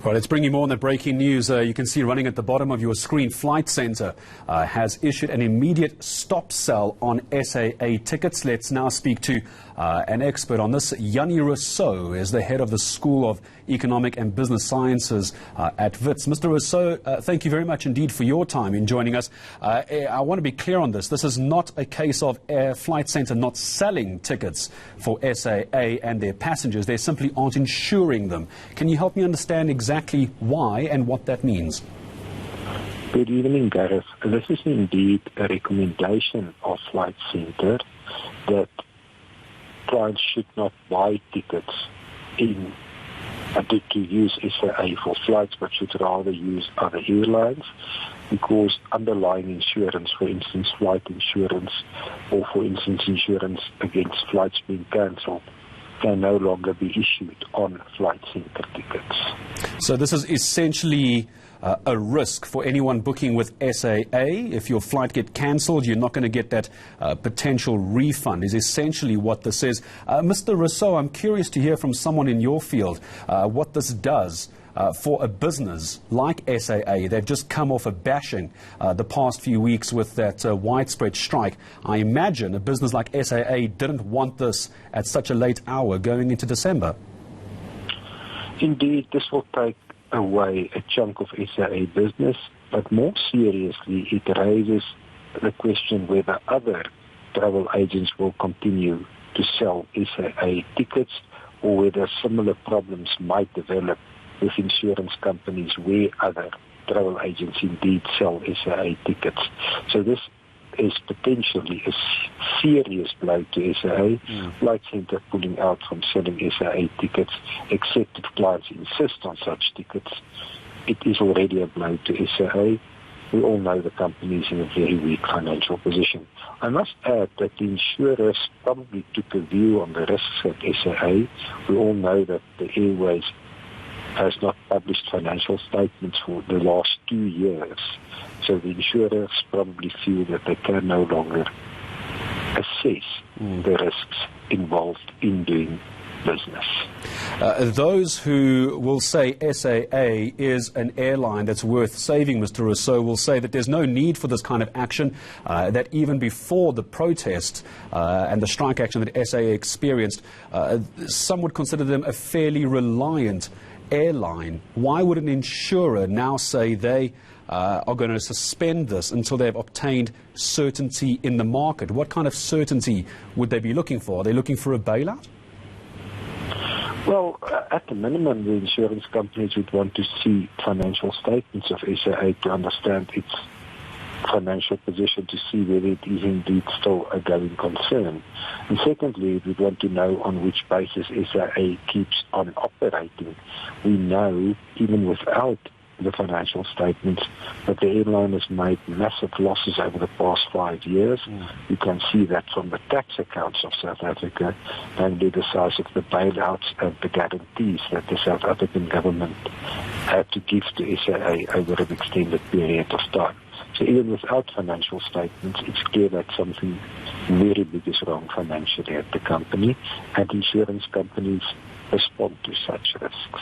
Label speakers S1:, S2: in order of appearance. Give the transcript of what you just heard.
S1: Well, let's bring you more on the breaking news. You can see running at the bottom of your screen, Flight Centre has issued an immediate stop sell on SAA tickets. Let's now speak to an expert on this. Yanni Rousseau is the head of the School of Economic and Business Sciences at WITS. Mr. Rousseau, thank you very much indeed for your time in joining us. I want to be clear on this. This is not a case of Flight Centre not selling tickets for SAA and their passengers. They simply aren't insuring them. Can you help me understand exactly why and what that means?
S2: Good evening, Gareth. This is indeed a recommendation of Flight Centre that clients should not buy tickets to use SAA for flights, but should rather use other airlines, because underlying insurance, for instance flight insurance, or for instance insurance against flights being cancelled, can no longer be issued on Flight Centre tickets.
S1: So this is essentially a risk for anyone booking with SAA. If your flight gets cancelled, you're not going to get that potential refund, is essentially what this is. Mr. Rousseau, I'm curious to hear from someone in your field what this does for a business like SAA. They've just come off a bashing the past few weeks with that widespread strike. I imagine a business like SAA didn't want this at such a late hour going into December.
S2: Indeed, this will take away a chunk of SAA business, but more seriously, it raises the question whether other travel agents will continue to sell SAA tickets, or whether similar problems might develop with insurance companies where other travel agents indeed sell SAA tickets. So this is potentially a serious blow to SAA. Flight Centre pulling out from selling SAA tickets, except if clients insist on such tickets. It is already a blow to SAA. We all know the company is in a very weak financial position. I must add that the insurers probably took a view on the risks at SAA. We all know that the Airways has not published financial statements for the last 2 years. So the insurers probably feel that they can no longer assess the risks involved in doing business.
S1: Those who will say SAA is an airline that's worth saving, Mr. Rousseau, will say that there's no need for this kind of action, that even before the protest and the strike action that SAA experienced, some would consider them a fairly reliant airline. Why would an insurer now say they are going to suspend this until they've obtained certainty in the market? What kind of certainty would they be looking for? Are they looking for a bailout?
S2: Well, at the minimum, the insurance companies would want to see financial statements of SAA to understand its financial position, to see whether it is indeed still a going concern. And secondly, we want to know on which basis SAA keeps on operating. We know, even without the financial statements, that the airline has made massive losses over the past 5 years. You can see that from the tax accounts of South Africa, namely the size of the bailouts and the guarantees that the South African government had to give to SAA over an extended period of time. So even without financial statements, it's clear that something very big is wrong financially at the company, and insurance companies respond to such risks.